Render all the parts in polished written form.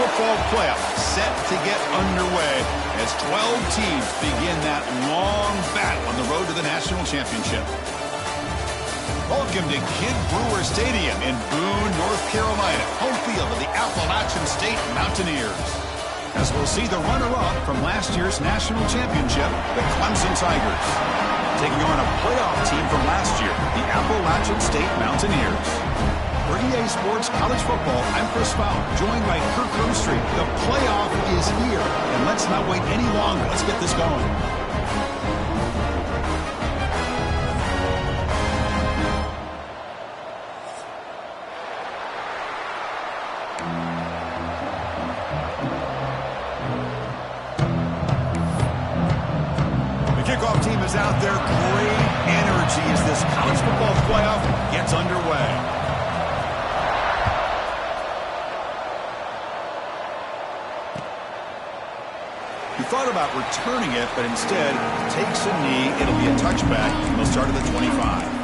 football playoff set to get underway as 12 teams begin that long battle on the road to the national championship. Welcome to Kid Brewer Stadium in Boone, North Carolina, home field of the Appalachian State Mountaineers. As we'll see the runner-up from last year's national championship, the Clemson Tigers, taking on a playoff team from last year, the Appalachian State Mountaineers. For EA Sports College Football, I'm Chris Fowler, joined by Kirk Herbstreit. The playoff is here, and let's not wait any longer. Let's get this going. Kickoff team is out there. Great energy as this college football playoff gets underway. He thought about returning it, but instead takes a knee. It'll be a touchback. He'll start at the 25.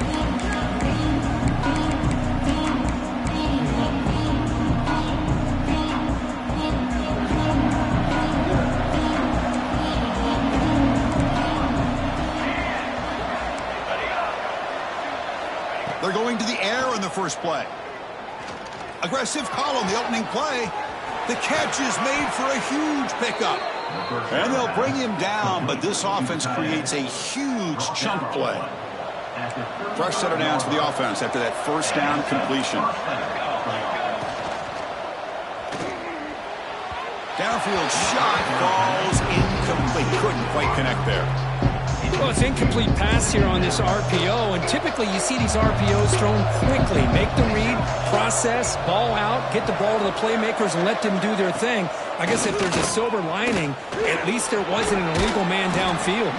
They're going to the air on the first play. Aggressive call on the opening play. The catch is made for a huge pickup. And they'll bring him down, but this offense creates a huge chunk play. Fresh set of downs for the offense after that first down completion. Downfield shot falls incomplete. Couldn't quite connect there. Well, it's incomplete pass here on this RPO, and typically you see these RPOs thrown quickly. Make the read, process, ball out, get the ball to the playmakers and let them do their thing. I guess if there's a silver lining, at least there wasn't an illegal man downfield.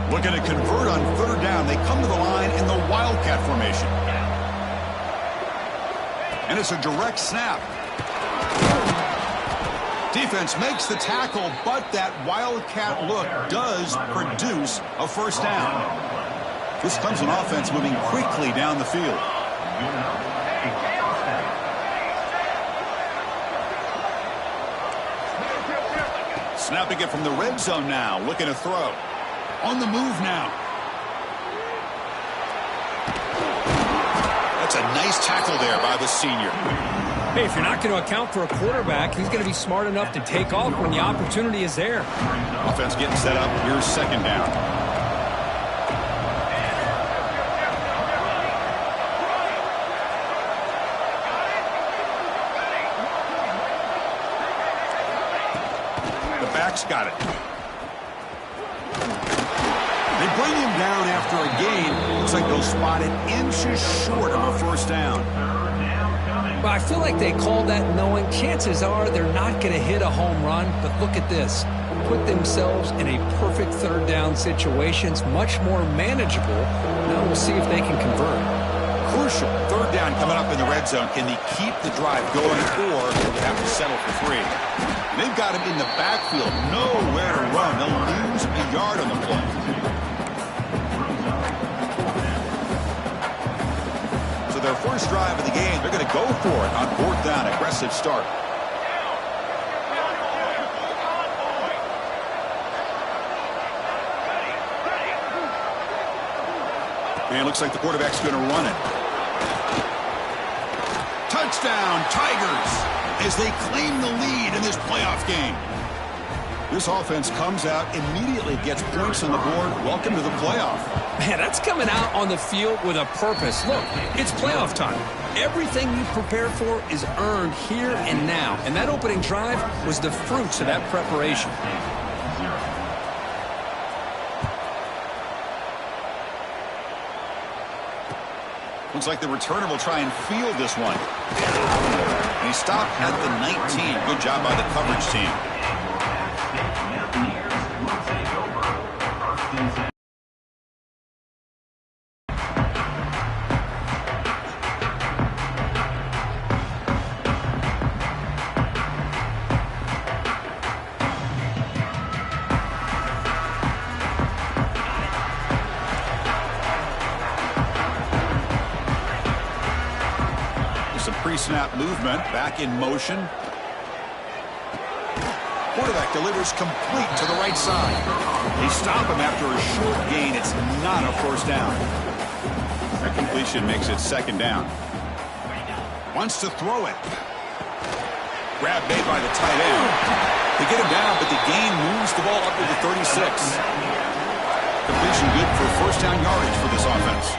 Looking to convert on third down. They come to the line in the Wildcat formation. And it's a direct snap. Defense makes the tackle, but that Wildcat look does produce a first down. This Clemson offense moving quickly down the field. Snapping it from the red zone now, looking to throw. On the move now. That's a nice tackle there by the senior. Hey, if you're not going to account for a quarterback, he's going to be smart enough to take off when the opportunity is there. Offense getting set up. Here's second down. The back's got it. They bring him down after a gain. Looks like they'll spot it inches short of a first down. Well, I feel like they called that knowing chances are they're not going to hit a home run. But look at this. Put themselves in a perfect third down situation. It's much more manageable. Now we'll see if they can convert. Crucial third down coming up in the red zone. Can they keep the drive going, or do they have to settle for three? They've got him in the backfield. Nowhere to run. They'll lose a yard on the play. Their first drive of the game, they're going to go for it on fourth down. Aggressive start. And it looks like the quarterback's going to run it. Touchdown, Tigers, as they claim the lead in this playoff game. This offense comes out, immediately gets points on the board. Welcome to the playoff. Man, that's coming out on the field with a purpose. Look, it's playoff time. Everything you prepared for is earned here and now. And that opening drive was the fruits of that preparation. Looks like the returner will try and field this one. And he stopped at the 19. Good job by the coverage team. Pre-snap movement, back in motion. Quarterback delivers complete to the right side. They stop him after a short gain. It's not a first down. That completion makes it second down. Wants to throw it. Grab made by the tight end. They get him down, but the gain moves the ball up to the 36. Completion good for first down yardage for this offense.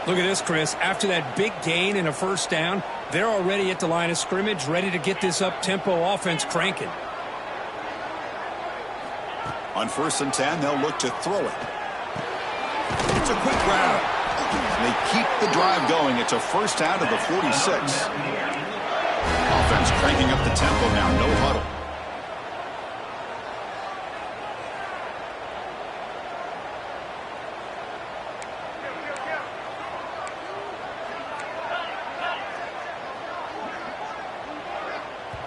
Look at this, Chris. After that big gain and a first down, they're already at the line of scrimmage, ready to get this up-tempo offense cranking. On 1st and 10, they'll look to throw it. It's a quick grab. And they keep the drive going. It's a first down to the 46. Offense cranking up the tempo now. No huddle.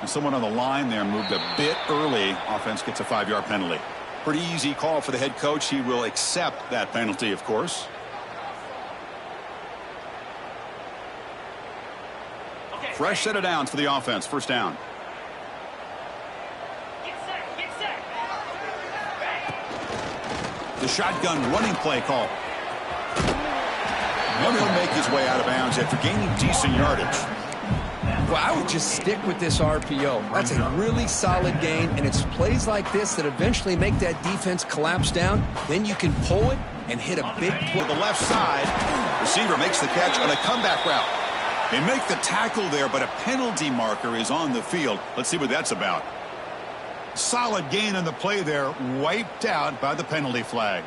And someone on the line there moved a bit early. Offense gets a 5-yard penalty. Pretty easy call for the head coach. He will accept that penalty, of course. Fresh set of downs for the offense. First down. The shotgun running play call. And he'll make his way out of bounds after gaining decent yardage. Well, I would just stick with this RPO. That's a really solid gain, and it's plays like this that eventually make that defense collapse down. Then you can pull it and hit a big play. To the left side, receiver makes the catch on a comeback route. They make the tackle there, but a penalty marker is on the field. Let's see what that's about. Solid gain on the play there, wiped out by the penalty flag.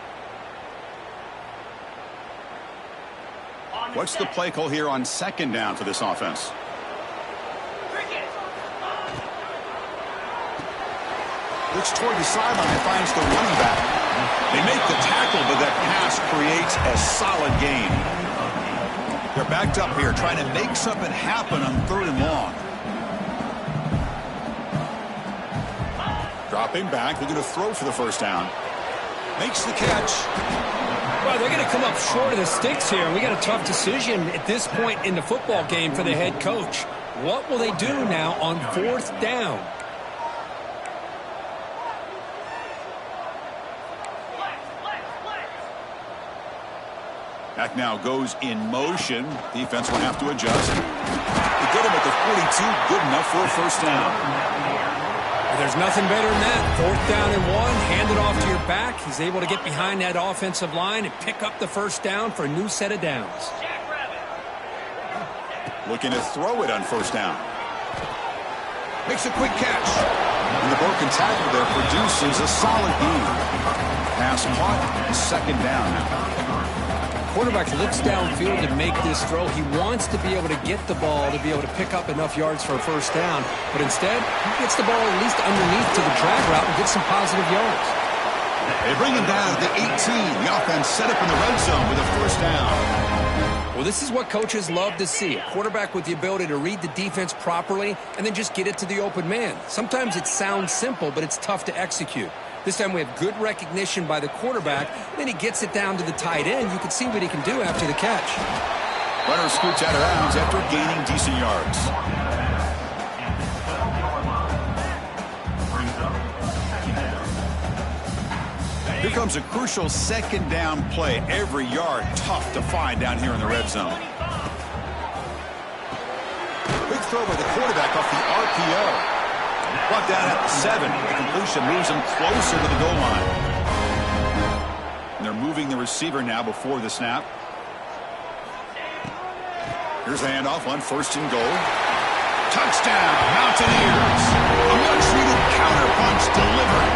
What's the play call here on second down for this offense? Looks toward the sideline, finds the running back. They make the tackle, but that pass creates a solid gain. They're backed up here, trying to make something happen on 3rd and long. Dropping back, they're going to throw for the first down. Makes the catch. Well, they're going to come up short of the sticks here. We got a tough decision at this point in the football game for the head coach. What will they do now on 4th down? Back now goes in motion. Defense will have to adjust. They get him at the 42. Good enough for a first down. Well, there's nothing better than that. 4th down and 1. Hand it off to your back. He's able to get behind that offensive line and pick up the first down for a new set of downs. Looking to throw it on first down. Makes a quick catch. And the broken tackle there produces a solid gain. Pass caught. Second down now. Quarterback looks downfield to make this throw. He wants to be able to get the ball to be able to pick up enough yards for a first down. But instead, he gets the ball at least underneath to the drag route and gets some positive yards. They bring him down to the 18. The offense set up in the red zone with a first down. Well, this is what coaches love to see. A quarterback with the ability to read the defense properly and then just get it to the open man. Sometimes it sounds simple, but it's tough to execute. This time we have good recognition by the quarterback. Then he gets it down to the tight end. You can see what he can do after the catch. Runner scoots out of bounds after gaining decent yards. Here comes a crucial second down play. Every yard tough to find down here in the red zone. Big throw by the quarterback off the RPO. Brought down at the 7. The completion moves him closer to the goal line. And they're moving the receiver now before the snap. Here's the handoff on 1st and goal. Touchdown, Mountaineers. A much-needed counterpunch delivered.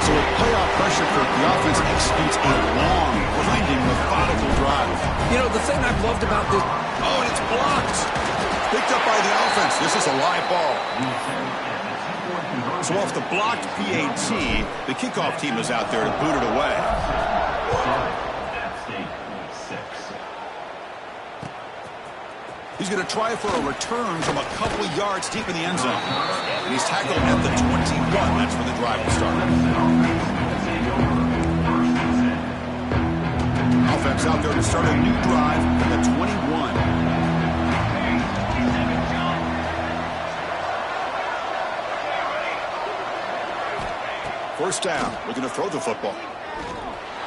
So with playoff pressure, the offense executes a long, grinding, methodical drive. You know, the thing I've loved about this... Oh, and it's blocked. Picked up by the offense. This is a live ball. So off the blocked PAT, the kickoff team is out there to boot it away. He's going to try for a return from a couple of yards deep in the end zone. And he's tackled at the 21. That's where the drive will start. Offense out there to start a new drive at the 21. First down, looking to throw the football.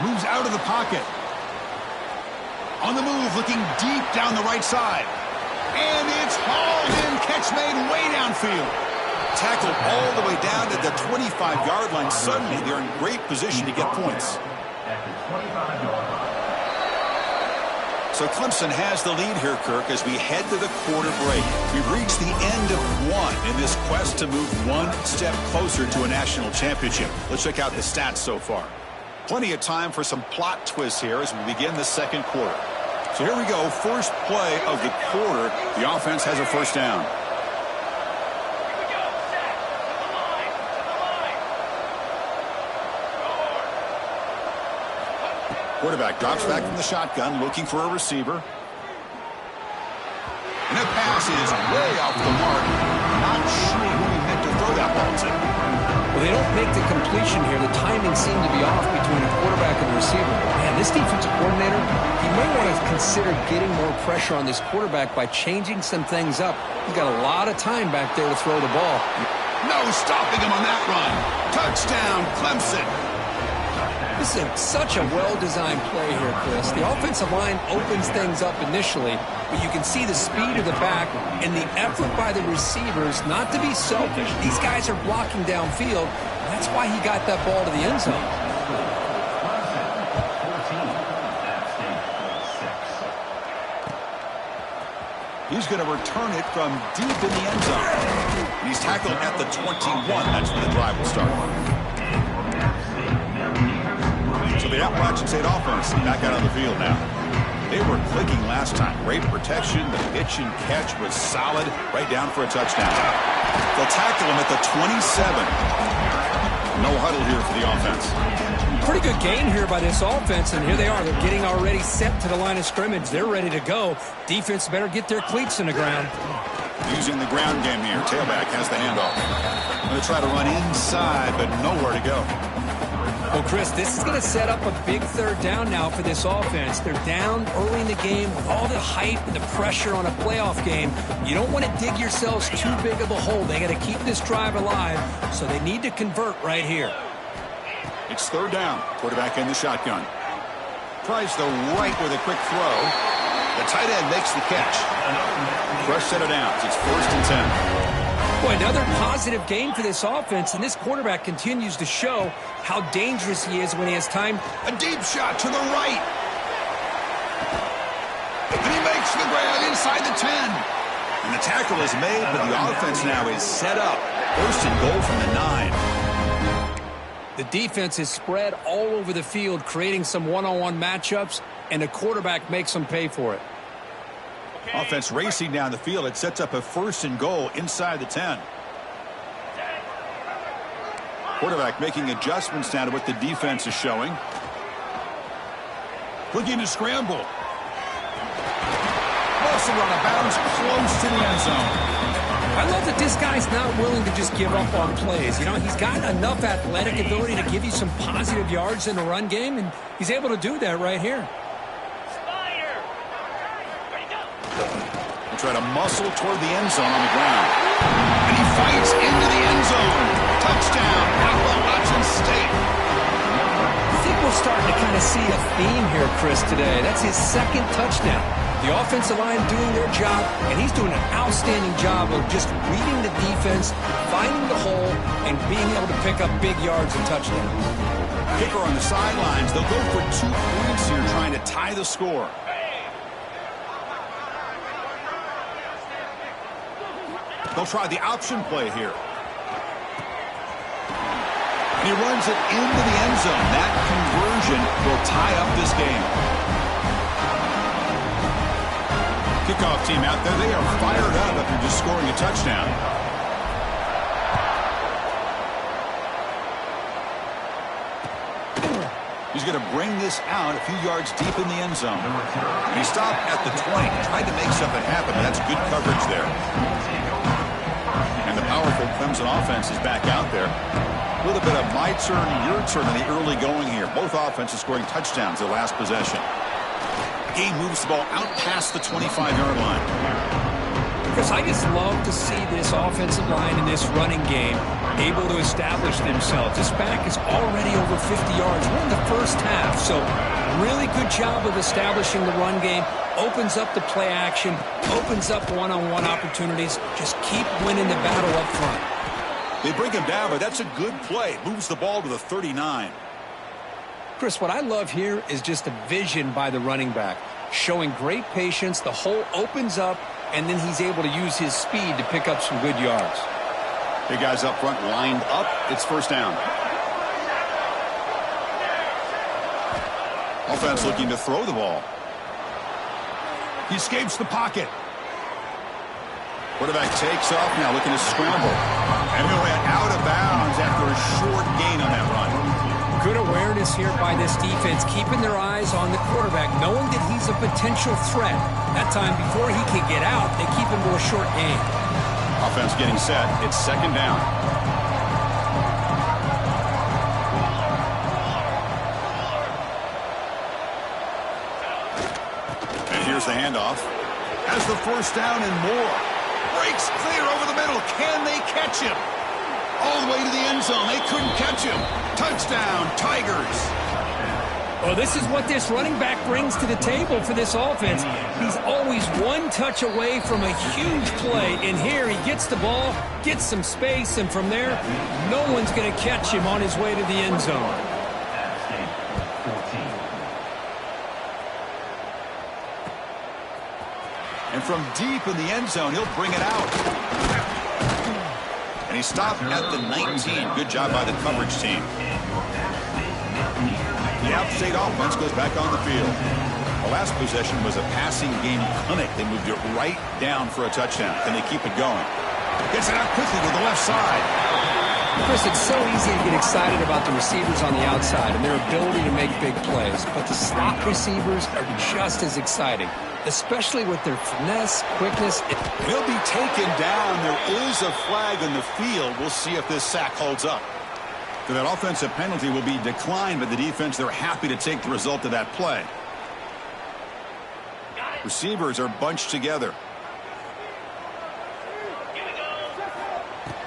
Moves out of the pocket. On the move, looking deep down the right side. And it's hauled in, catch made way downfield. Tackled all the way down to the 25-yard line. Suddenly, they're in great position to get points. So Clemson has the lead here, Kirk, as we head to the quarter break. We've reached the end of one in this quest to move one step closer to a national championship. Let's check out the stats so far. Plenty of time for some plot twists here as we begin the second quarter. So here we go, first play of the quarter. The offense has a first down. Quarterback drops back from the shotgun, looking for a receiver. And the pass is way off the mark. Not sure who he meant to throw that ball to. Well, they don't make the completion here. The timing seemed to be off between a quarterback and a receiver. Man, this defensive coordinator, he may want to consider getting more pressure on this quarterback by changing some things up. He's got a lot of time back there to throw the ball. No stopping him on that run. Touchdown, Clemson. This is such a well-designed play here, Chris. The offensive line opens things up initially, but you can see the speed of the back and the effort by the receivers not to be selfish. These guys are blocking downfield. That's why he got that ball to the end zone. He's going to return it from deep in the end zone. He's tackled at the 21. That's where the drive will start. So the Appalachian State offense back out on the field now. They were clicking last time. Great protection. The pitch and catch was solid. Right down for a touchdown. They'll tackle him at the 27. No huddle here for the offense. Pretty good gain here by this offense, and here they are. They're getting already set to the line of scrimmage. They're ready to go. Defense better get their cleats in the ground. Using the ground game here. Tailback has the handoff. Going to try to run inside, but nowhere to go. Well, Chris, this is going to set up a big third down now for this offense. They're down early in the game with all the hype and the pressure on a playoff game. You don't want to dig yourselves too big of a hole. They got to keep this drive alive, so they need to convert right here. It's third down. Quarterback in the shotgun. Tries the right with a quick throw. The tight end makes the catch. Fresh set of downs. It's 1st and 10. Boy, another positive game for this offense, and this quarterback continues to show how dangerous he is when he has time. A deep shot to the right. And he makes the grab inside the 10. And the tackle is made, but the offense now is set up. 1st and goal from the 9. The defense is spread all over the field, creating some one-on-one matchups, and the quarterback makes them pay for it. Offense racing down the field. It sets up a 1st and goal inside the 10. Quarterback making adjustments now to what the defense is showing. Looking to scramble. Also run a bounce close to the end zone. I love that this guy's not willing to just give up on plays. You know, he's got enough athletic ability to give you some positive yards in the run game, and he's able to do that right here. Try to muscle toward the end zone on the ground. And he fights into the end zone. Touchdown, Appalachian State. I think we're starting to kind of see a theme here, Chris, today. That's his 2nd touchdown. The offensive line doing their job, and he's doing an outstanding job of just reading the defense, finding the hole, and being able to pick up big yards and touchdowns. Kicker on the sidelines. They'll go for 2 points here, trying to tie the score. They'll try the option play here. And he runs it into the end zone. That conversion will tie up this game. Kickoff team out there. They are fired up after just scoring a touchdown. He's going to bring this out a few yards deep in the end zone. He stopped at the 20. Tried to make something happen, but that's good coverage there. And the powerful Clemson offense is back out there. A little bit of my turn, your turn in the early going here. Both offenses scoring touchdowns their last possession. Game moves the ball out past the 25-yard line. Chris, I just love to see this offensive line in this running game able to establish themselves. This back is already over 50 yards. We're in the first half, so really good job of establishing the run game. Opens up the play action, opens up one-on-one opportunities. Just keep winning the battle up front. They bring him down, but that's a good play. Moves the ball to the 39. Chris, what I love here is just the vision by the running back. Showing great patience, the hole opens up, and then he's able to use his speed to pick up some good yards. Big guys up front lined up. It's first down. Offense looking to throw the ball. He escapes the pocket. Quarterback takes off now, looking to scramble. And he'll head out of bounds after a short gain on that run. Good awareness here by this defense, keeping their eyes on the quarterback, knowing that he's a potential threat. That time before he can get out, they keep him to a short gain. Offense getting set. It's second down. And here's the handoff. Has the first down and more. Breaks clear over the middle. Can they catch him? All the way to the end zone. They couldn't catch him. Touchdown, Tigers. Well, this is what this running back brings to the table for this offense. He's always one touch away from a huge play. And here he gets the ball, gets some space, and from there, no one's going to catch him on his way to the end zone. And from deep in the end zone, he'll bring it out. And he stopped at the 19. Good job by the coverage team. The App State offense goes back on the field. The last possession was a passing game clinic. They moved it right down for a touchdown. Can they keep it going? Gets it out quickly to the left side. Chris, it's so easy to get excited about the receivers on the outside and their ability to make big plays. But the slot receivers are just as exciting, especially with their finesse, quickness. He'll be taken down. There is a flag in the field. We'll see if this sack holds up. So that offensive penalty will be declined by the defense. They're happy to take the result of that play. Receivers are bunched together.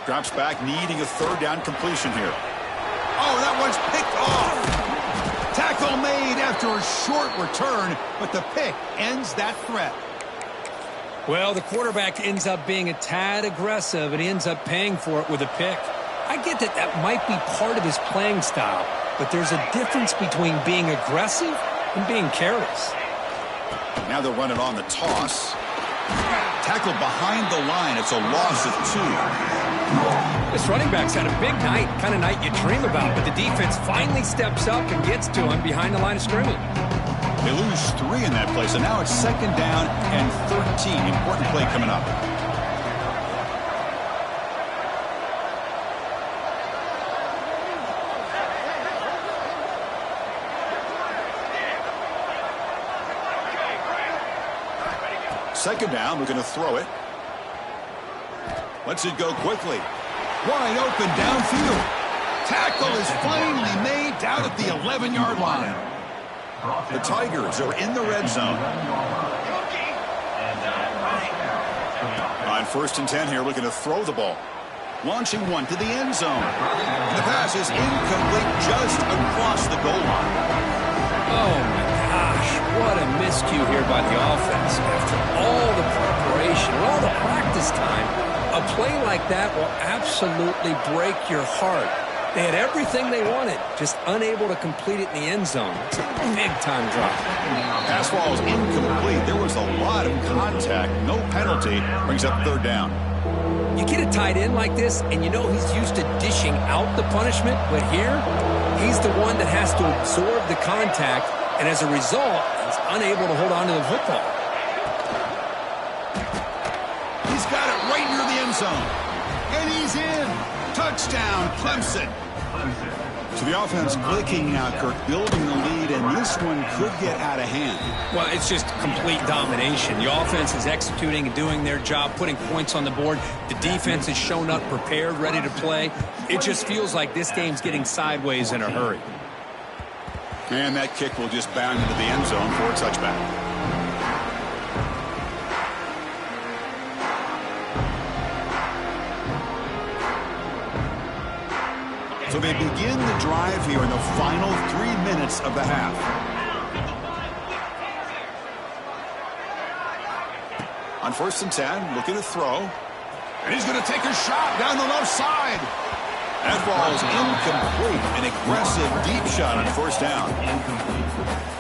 Drops back, needing a third down completion here. Oh, that one's picked off. Tackle made after a short return, but the pick ends that threat. Well, the quarterback ends up being a tad aggressive, and he ends up paying for it with a pick. I get that that might be part of his playing style, but there's a difference between being aggressive and being careless. Now they'll run it on the toss. Tackled behind the line. It's a loss of 2. This running back's had a big night, kind of night you dream about, but the defense finally steps up and gets to him behind the line of scrimmage. They lose 3 in that play, so now it's second down and 13. Important play coming up. Second down, we're going to throw it. Lets it go quickly. Wide open downfield. Tackle is finally made down at the 11-yard line. The Tigers are in the red zone. On 1st and 10 here, looking to throw the ball. Launching one to the end zone. And the pass is incomplete just across the goal line. Oh, my gosh. What a miscue here by the offense. After all the preparation, all the practice time, a play like that will absolutely break your heart. They had everything they wanted, just unable to complete it in the end zone. It's a big-time drop. Pass ball is incomplete. There was a lot of contact. No penalty. Brings up third down. You get a tight end like this, and you know he's used to dishing out the punishment, but here, he's the one that has to absorb the contact, and as a result, he's unable to hold on to the football. He's got it right near the end zone. And he's in. Touchdown, Clemson. So the offense clicking now, Kirk, building the lead, and this one could get out of hand. Well, it's just complete domination. The offense is executing and doing their job, putting points on the board. The defense has shown up prepared, ready to play. It just feels like this game's getting sideways in a hurry. And that kick will just bound into the end zone for a touchback. So they begin the drive here in the final 3 minutes of the half. On 1st and 10, looking to throw. And he's going to take a shot down the left side. That ball is incomplete. An aggressive deep shot on 1st down.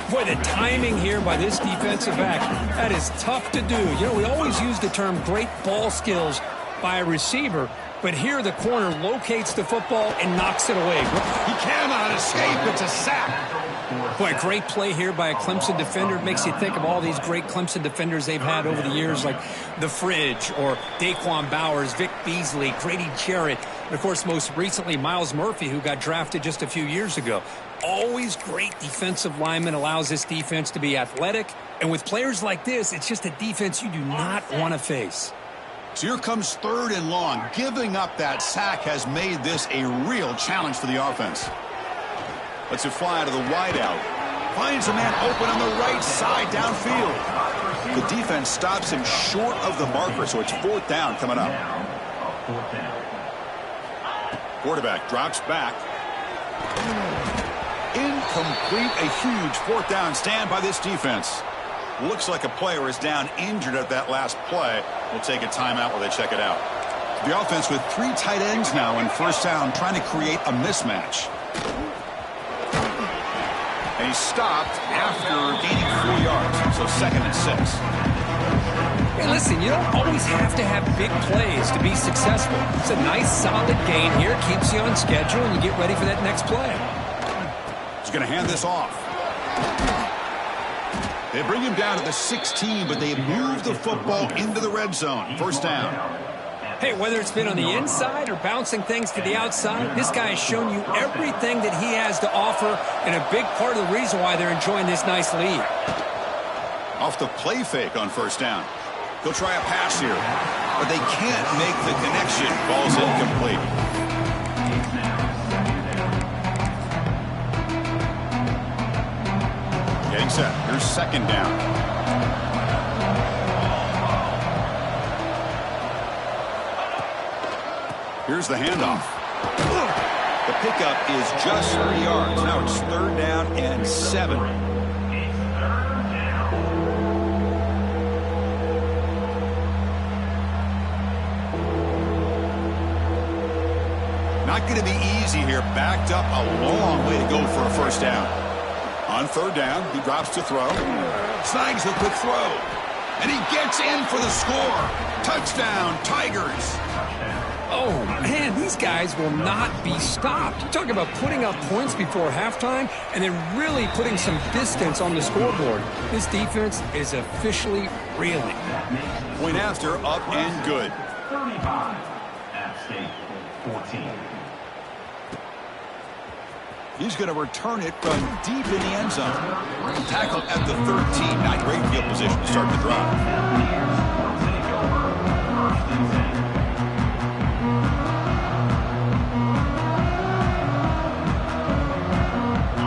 Boy, the timing here by this defensive back, that is tough to do. You know, we always use the term great ball skills by a receiver, but here the corner locates the football and knocks it away. He cannot escape. It's a sack. Boy, great play here by a Clemson defender. It makes you think of all these great Clemson defenders they've had over the years, like The Fridge or Daquan Bowers, Vic Beasley, Grady Jarrett, and, of course, most recently, Miles Murphy, who got drafted just a few years ago. Always great defensive lineman, allows this defense to be athletic. And with players like this, it's just a defense you do not want to face. So here comes 3rd and long. Giving up that sack has made this a real challenge for the offense. Lets it fly to the wideout. Finds a man open on the right side downfield. The defense stops him short of the marker, so it's 4th down coming up. Quarterback drops back. Incomplete. A huge 4th down stand by this defense. Looks like a player is down injured at that last play. We'll take a timeout while they check it out. The offense with 3 tight ends now in 1st down, trying to create a mismatch. And he stopped after gaining 4 yards, so 2nd and 6. Hey, listen, you don't always have to have big plays to be successful. It's a nice, solid gain here. Keeps you on schedule, and you get ready for that next play. He's going to hand this off. They bring him down to the 16, but they move the football into the red zone. 1st down. Hey, whether it's been on the inside or bouncing things to the outside, this guy has shown you everything that he has to offer, and a big part of the reason why they're enjoying this nice lead. Off the play fake on 1st down. He'll try a pass here, but they can't make the connection. Ball's incomplete. Getting set. Here's 2nd down. Here's the handoff. The pickup is just 3 yards. Now it's 3rd down and 7. Not going to be easy here. Backed up a long way to go for a 1st down. On 3rd down, he drops to throw. Snags the quick throw. And he gets in for the score. Touchdown, Tigers. Oh, man, these guys will not be stopped. You talk about putting up points before halftime and then really putting some distance on the scoreboard. This defense is officially reeling. Point after, up and good. 35. App State 14. He's going to return it from deep in the end zone. Tackle at the 13. Not great field position to start the drive.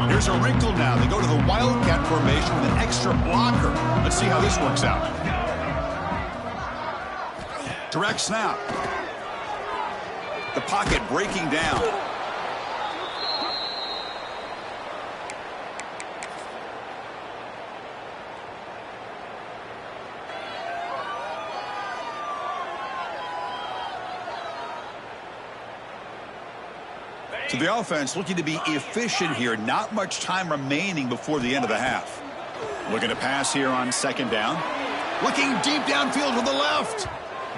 Here's a wrinkle now. They go to the Wildcat formation with an extra blocker. Let's see how this works out. Direct snap. The pocket breaking down. So the offense looking to be efficient here. Not much time remaining before the end of the half. Looking to pass here on 2nd down. Looking deep downfield to the left.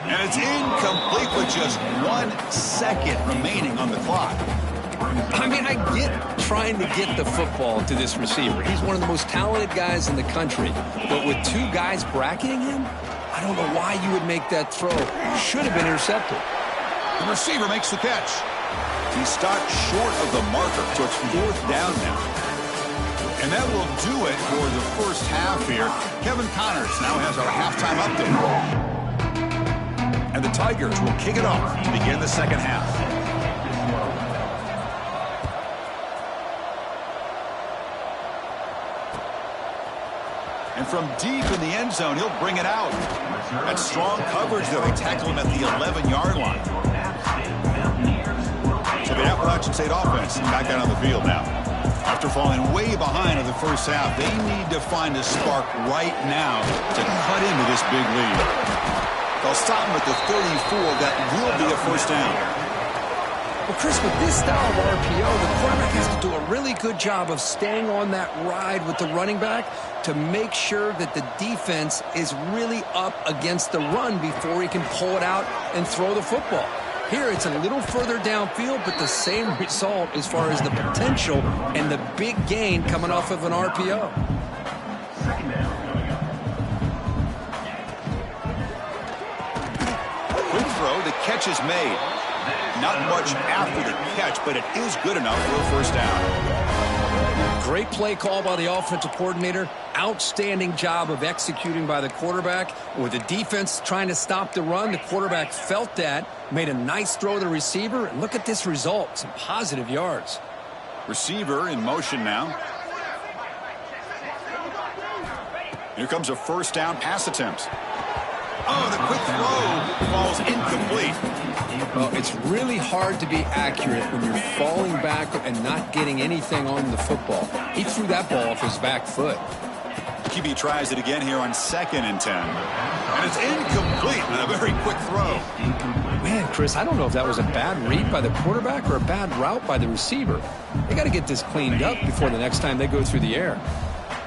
And it's incomplete with just 1 second remaining on the clock. I mean, I get trying to get the football to this receiver. He's one of the most talented guys in the country. But with 2 guys bracketing him, I don't know why you would make that throw. Should have been intercepted. The receiver makes the catch. He stopped short of the marker, so it's 4th down now. And that will do it for the first half here. Kevin Connors now has our halftime update. And the Tigers will kick it off to begin the 2nd half. And from deep in the end zone, he'll bring it out. That's strong coverage, though. They tackle him at the 11-yard line. So The Appalachian State offense back out on the field now. After falling way behind in the first half, they need to find a spark right now to cut into this big lead. They'll stop them at the 34. That will be a first down. Well, Chris, with this style of RPO, the quarterback has to do a really good job of staying on that ride with the running back to make sure that the defense is really up against the run before he can pull it out and throw the football. Here, it's a little further downfield, but the same result as far as the potential and the big gain coming off of an RPO. Quick throw, the catch is made. Not much after the catch, but it is good enough for a first down. Great play call by the offensive coordinator. Outstanding job of executing by the quarterback. With the defense trying to stop the run, the quarterback felt that, made a nice throw to the receiver, and look at this result, some positive yards. Receiver in motion now. Here comes a first down pass attempt. Oh, the quick throw falls incomplete. Well, it's really hard to be accurate when you're falling back and not getting anything on the football. He threw that ball off his back foot. QB tries it again here on 2nd and 10. And it's incomplete on a very quick throw. Man, Chris, I don't know if that was a bad read by the quarterback or a bad route by the receiver. They got to get this cleaned up before the next time they go through the air.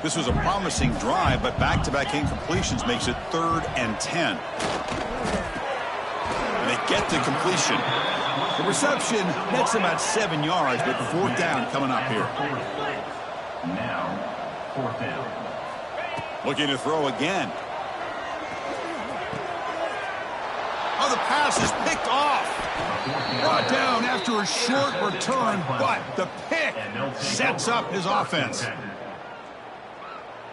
This was a promising drive, but back-to-back incompletions makes it 3rd and 10. And they get to completion. The reception nets them at 7 yards, but 4th down coming up here. Now, 4th down. Looking to throw again. Oh, the pass is picked off. Brought down after a short return, but the pick sets up his offense.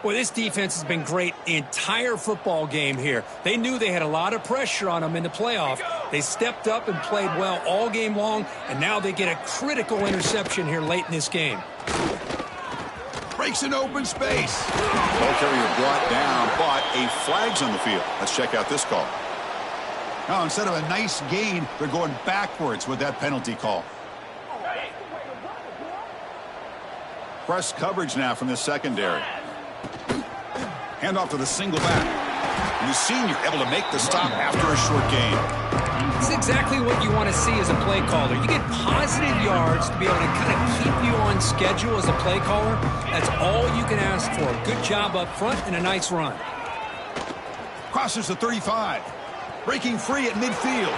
Well, this defense has been great the entire football game here. They knew they had a lot of pressure on them in the playoff. They stepped up and played well all game long, and now they get a critical interception here late in this game. Breaks an open space. Ball carrier brought down, but a flag's on the field. Let's check out this call. Now, instead of a nice gain, they're going backwards with that penalty call. Press coverage now from the secondary. Hand off to the single back. And the senior able to make the stop after a short gain. It's exactly what you want to see as a play caller. You get positive yards to be able to kind of keep you on schedule as a play caller. That's all you can ask for. A good job up front and a nice run. Crosses the 35. Breaking free at midfield.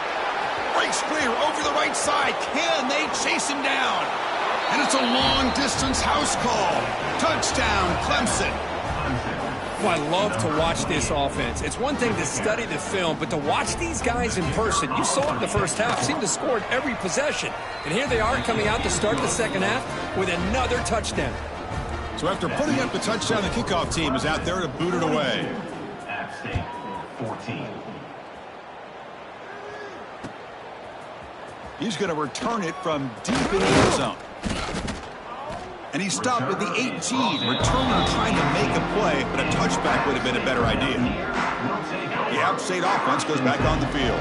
Breaks clear over the right side. Can they chase him down? And it's a long-distance house call. Touchdown, Clemson. Well, I love to watch this offense. It's one thing to study the film, but to watch these guys in person, you saw it in the first half, seemed to score at every possession. And here they are coming out to start the second half with another touchdown. So after putting up the touchdown, the kickoff team is out there to boot it away. App State 14. He's going to return it from deep in the end zone. And he stopped at the 18. Returner trying to make a play, but a touchback would have been a better idea. The App State offense goes back on the field.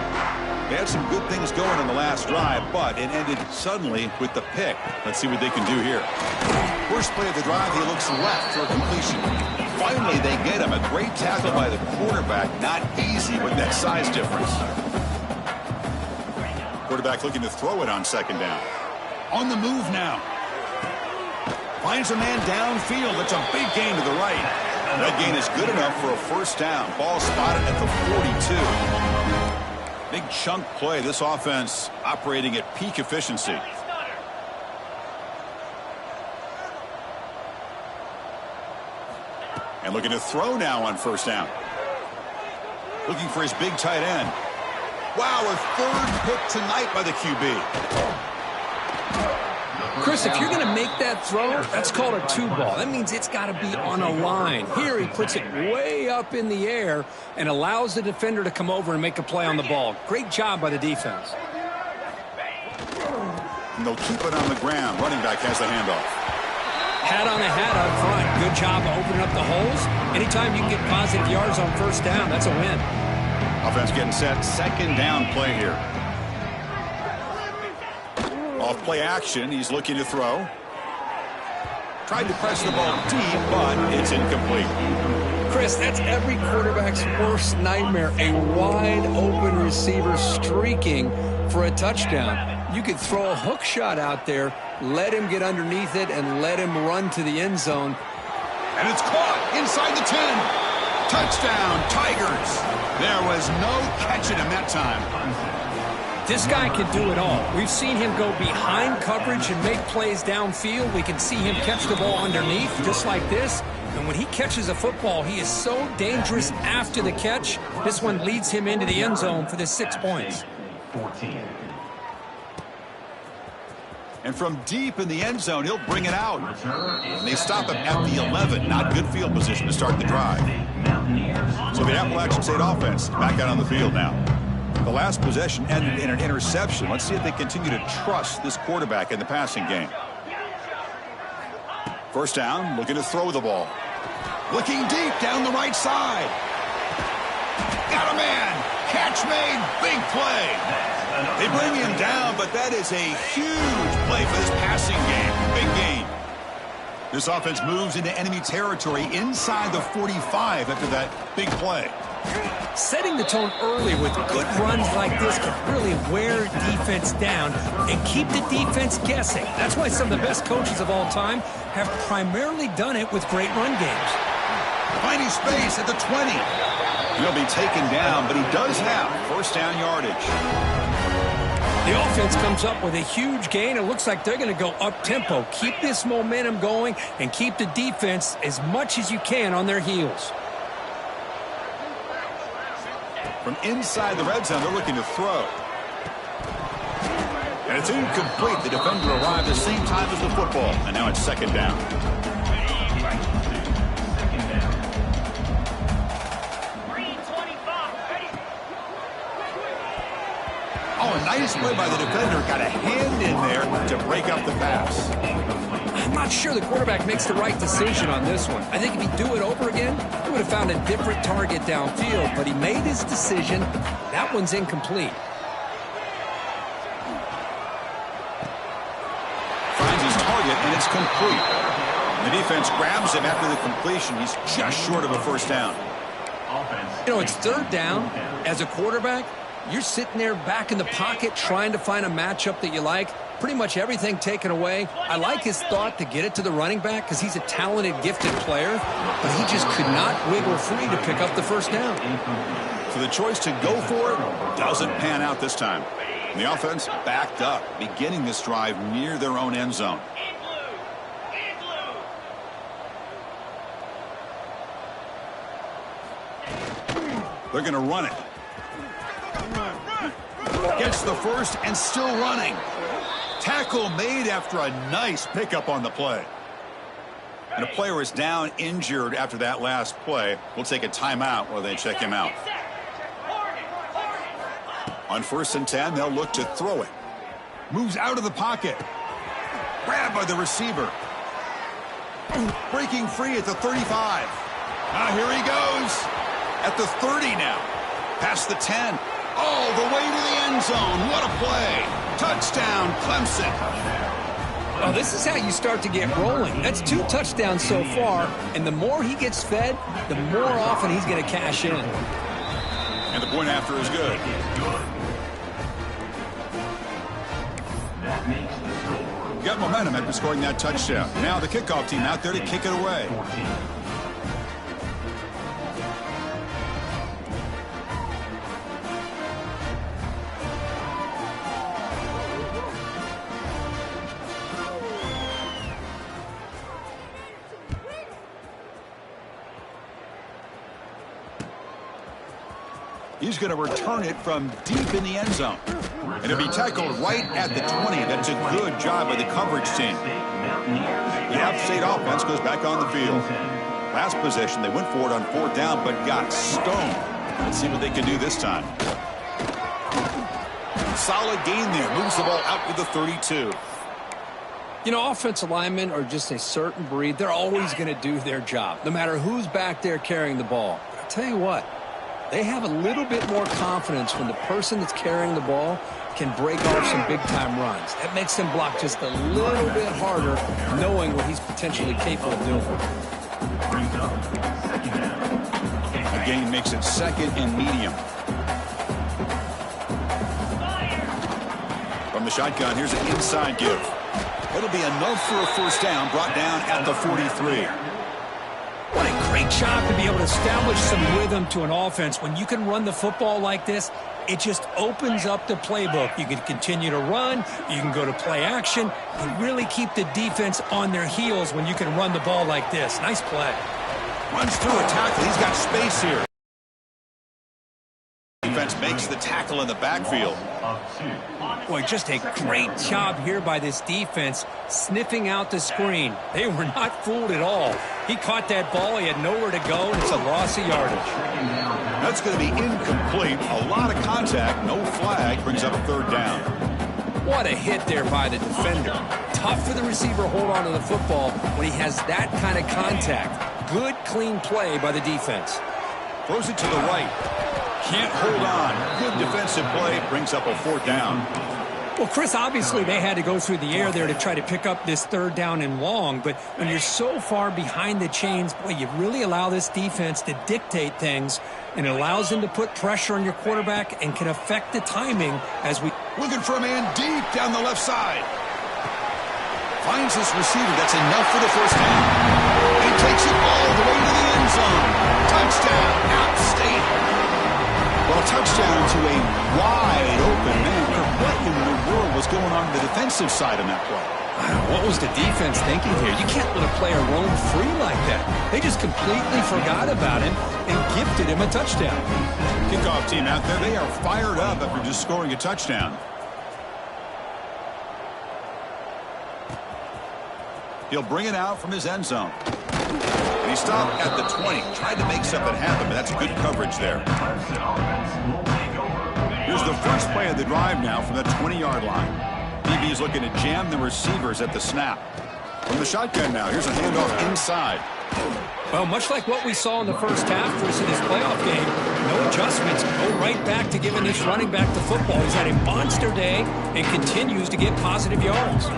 They had some good things going on the last drive, but it ended suddenly with the pick. Let's see what they can do here. First play of the drive, he looks left for a completion. Finally, they get him. A great tackle by the quarterback. Not easy with that size difference. Quarterback looking to throw it on 2nd down. On the move now. Finds a man downfield. It's a big gain to the right. That gain is good enough for a first down. Ball spotted at the 42. Big chunk play. This offense operating at peak efficiency. And looking to throw now on first down. Looking for his big tight end. Wow, a 3rd pick tonight by the QB. Chris, if you're going to make that throw, that's called a 2-ball. That means it's got to be on a line. Here he puts it way up in the air and allows the defender to come over and make a play on the ball. Great job by the defense. And they'll keep it on the ground. Running back has the handoff. Hat on a hat up front. Good job of opening up the holes. Anytime you can get positive yards on first down, that's a win. Offense getting set. 2nd down play here. Off Play action. He's looking to throw. Tried to press the ball deep, but it's incomplete. Chris, that's every quarterback's worst nightmare. A wide open receiver streaking for a touchdown. You could throw a hook shot out there, let him get underneath it, and let him run to the end zone. And it's caught inside the 10. Touchdown, Tigers. There was no catching him that time. This guy can do it all. We've seen him go behind coverage and make plays downfield. We can see him catch the ball underneath, just like this. And when he catches a football, he is so dangerous after the catch. This one leads him into the end zone for the 6 points. 14. And from deep in the end zone, he'll bring it out. And they stop him at the 11. Not good field position to start the drive. So the Appalachian State offense back out on the field now. The last possession ended in an interception. Let's see if they continue to trust this quarterback in the passing game. First down, looking to throw the ball. Looking deep down the right side. Got a man. Catch made. Big play. They bring him down, but that is a huge play for this passing game. Big gain. This offense moves into enemy territory inside the 45 after that big play. Setting the tone early with good runs like this can really wear defense down and keep the defense guessing. That's why some of the best coaches of all time have primarily done it with great run games. Finding space at the 20. He'll be taken down, but he does have first down yardage. The offense comes up with a huge gain. It looks like they're going to go up-tempo. Keep this momentum going and keep the defense as much as you can on their heels. From inside the red zone, they're looking to throw. And it's incomplete. The defender arrived at the same time as the football. And now it's second down. Oh, a nice play by the defender. Got a hand in there to break up the pass. I'm not sure the quarterback makes the right decision on this one. I think if he'd do it over again, he would have found a different target downfield. But he made his decision. That one's incomplete. Finds his target, and it's complete. The defense grabs him after the completion. He's just short of a first down. You know, it's third down. As a quarterback, you're sitting there back in the pocket trying to find a matchup that you like. Pretty much everything taken away. I like his thought to get it to the running back because he's a talented, gifted player, but he just could not wiggle free to pick up the first down. So the choice to go for it doesn't pan out this time. And the offense backed up, beginning this drive near their own end zone. They're going to run it. Gets the first and still running. Tackle made after a nice pickup on the play. And a player is down injured after that last play. We'll take a timeout while they check him out. On 1st and 10, they'll look to throw it. Moves out of the pocket. Grabbed by the receiver. Breaking free at the 35. Here he goes. At the 30 now. Past the 10. All the way to the end zone. What a play. Touchdown, Clemson. Well, this is how you start to get rolling. That's 2 touchdowns so far, and the more he gets fed, the more often he's going to cash in. And the point after is good. Got momentum after scoring that touchdown. Now the kickoff team out there to kick it away. He's going to return it from deep in the end zone. And it'll be tackled right at the 20. That's a good job by the coverage team. The App State offense goes back on the field. Last possession, they went for it on 4th down, but got stoned. Let's see what they can do this time. Solid gain there. Moves the ball out to the 32. You know, offensive linemen are just a certain breed. They're always going to do their job, no matter who's back there carrying the ball. But I'll tell you what, They have a little bit more confidence when the person that's carrying the ball can break off some big-time runs. That makes them block just a little bit harder, knowing what he's potentially capable of doing. A gain makes it 2nd and medium. From the shotgun, here's an inside give. It'll be enough for a first down, brought down at the 43. What a great job to be able to establish some rhythm to an offense. When you can run the football like this, it just opens up the playbook. You can continue to run. You can go to play action. You really keep the defense on their heels when you can run the ball like this. Nice play. Runs through a tackle. He's got space here. Defense makes the tackle in the backfield. Boy, just a great job here by this defense, sniffing out the screen. They were not fooled at all. He caught that ball. He had nowhere to go, and it's a loss of yardage. That's going to be incomplete. A lot of contact. No flag. Brings up a 3rd down. What a hit there by the defender. Tough for the receiver to hold on to the football when he has that kind of contact. Good, clean play by the defense. Throws it to the right. Can't hold on. Good defensive play. Brings up a 4th down. Well, Chris, obviously they had to go through the air there to try to pick up this 3rd down and long, but when you're so far behind the chains, boy, you really allow this defense to dictate things, and it allows them to put pressure on your quarterback and can affect the timing as we... Looking for a man deep down the left side. Finds his receiver. That's enough for the first down. He takes it all the way to the end zone. Touchdown, App State. Well, touchdown to a wide open man. What in the world was going on the defensive side of that play? What was the defense thinking here? You can't let a player roam free like that. They just completely forgot about him and gifted him a touchdown. Kickoff team out there, they are fired up after just scoring a touchdown. He'll bring it out from his end zone. And he stopped at the 20. Tried to make something happen, but that's good coverage there. Here's the first play of the drive now from the 20-yard line. DB is looking to jam the receivers at the snap. From the shotgun now, here's a handoff inside. Well, much like what we saw in the first half versus this playoff game, no adjustments. Go right back to giving this running back the football. He's had a monster day and continues to get positive yards.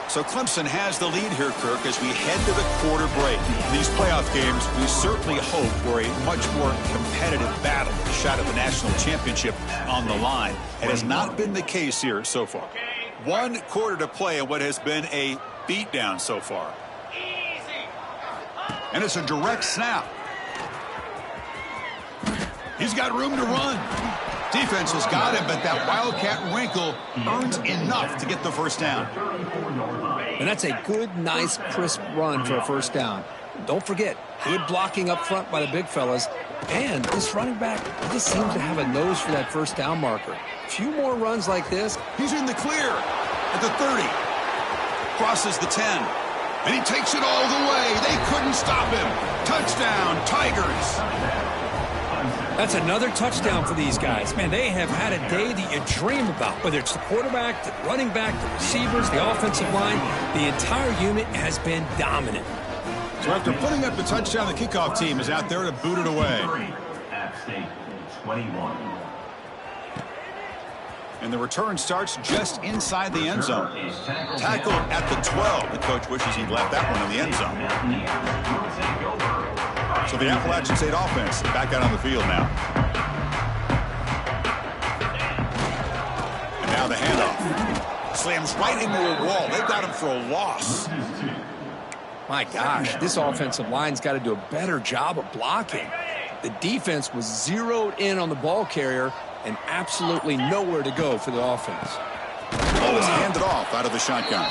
So Clemson has the lead here, Kirk, as we head to the quarter break. These playoff games, we certainly hope for a much more competitive battle, a shot at the national championship on the line. It has not been the case here so far. 1 quarter to play in what has been a beatdown so far. And it's a direct snap. He's got room to run. Defense has got him, but that Wildcat wrinkle earns enough to get the first down. And that's a good, nice, crisp run for a first down. Don't forget, good blocking up front by the big fellas. And this running back just seems to have a nose for that first down marker. A few more runs like this. He's in the clear at the 30. Crosses the 10. And he takes it all the way. They couldn't stop him. Touchdown, Tigers. That's another touchdown for these guys. Man, they have had a day that you dream about, whether it's the quarterback, the running back, the receivers, the offensive line. The entire unit has been dominant. So after putting up the touchdown, the kickoff team is out there to boot it away. App State 21. And the return starts just inside the end zone. Tackled at the 12. The coach wishes he'd left that one in the end zone. So the Appalachian State offense back out on the field now. And now the handoff. Slams right into a wall. They've got him for a loss. My gosh, this offensive line's got to do a better job of blocking. The defense was zeroed in on the ball carrier and absolutely nowhere to go for the offense. Ball is handed off out of the shotgun.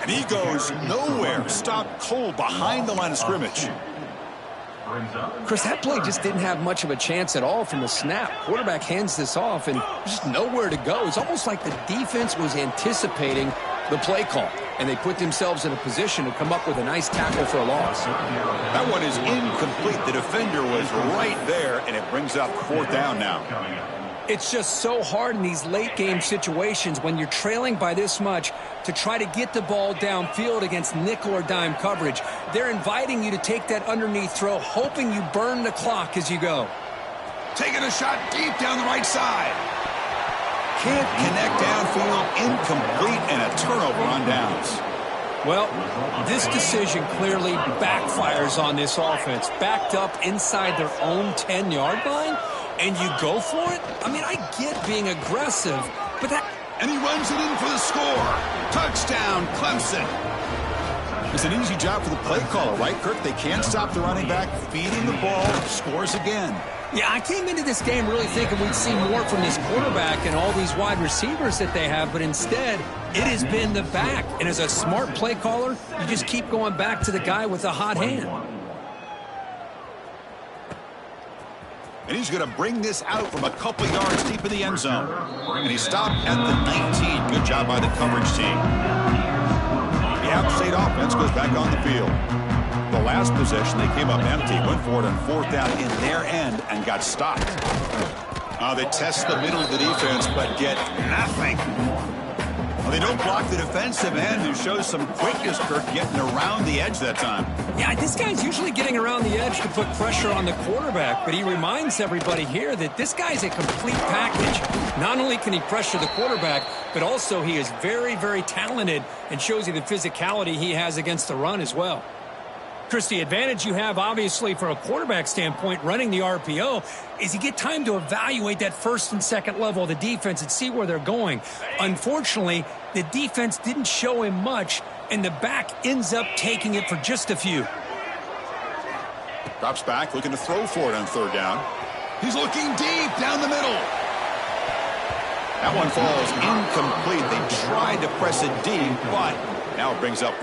And he goes nowhere. Stopped cold behind the line of scrimmage. Chris, that play just didn't have much of a chance at all from the snap. Quarterback hands this off and just nowhere to go. It's almost like the defense was anticipating the play call, and they put themselves in a position to come up with a nice tackle for a loss. That one is incomplete. The defender was right there, and it brings up 4th down now. It's just so hard in these late-game situations when you're trailing by this much to try to get the ball downfield against nickel or dime coverage. They're inviting you to take that underneath throw, hoping you burn the clock as you go. Taking a shot deep down the right side. Can't connect downfield, incomplete, and a turnover on downs. Well, this decision clearly backfires on this offense. Backed up inside their own 10-yard line, and you go for it? I mean, I get being aggressive, but that... And he runs it in for the score. Touchdown, Clemson. It's an easy job for the play caller, right, Kirk? They can't stop the running back, feeding the ball, scores again. Yeah, I came into this game really thinking we'd see more from this quarterback and all these wide receivers that they have, but instead, it has been the back. And as a smart play caller, you just keep going back to the guy with the hot hand. And he's going to bring this out from a couple yards deep in the end zone. And he stopped at the 19. Good job by the coverage team. The App State offense goes back on the field. The last possession, they came up empty, went for it on fourth down in their end and got stopped. They test the middle of the defense, but get nothing. They don't block the defensive end, who shows some quickness, Kirk, getting around the edge that time. Yeah, this guy's usually getting around the edge to put pressure on the quarterback, but he reminds everybody here that this guy's a complete package. Not only can he pressure the quarterback, but also he is very, very talented and shows you the physicality he has against the run as well. Chris, the advantage you have, obviously, from a quarterback standpoint, running the RPO, is you get time to evaluate that first and second level of the defense and see where they're going. Unfortunately, the defense didn't show him much, and the back ends up taking it for just a few. Drops back, looking to throw for it on third down. He's looking deep down the middle. That one falls incomplete. They tried to press it deep, but now it brings up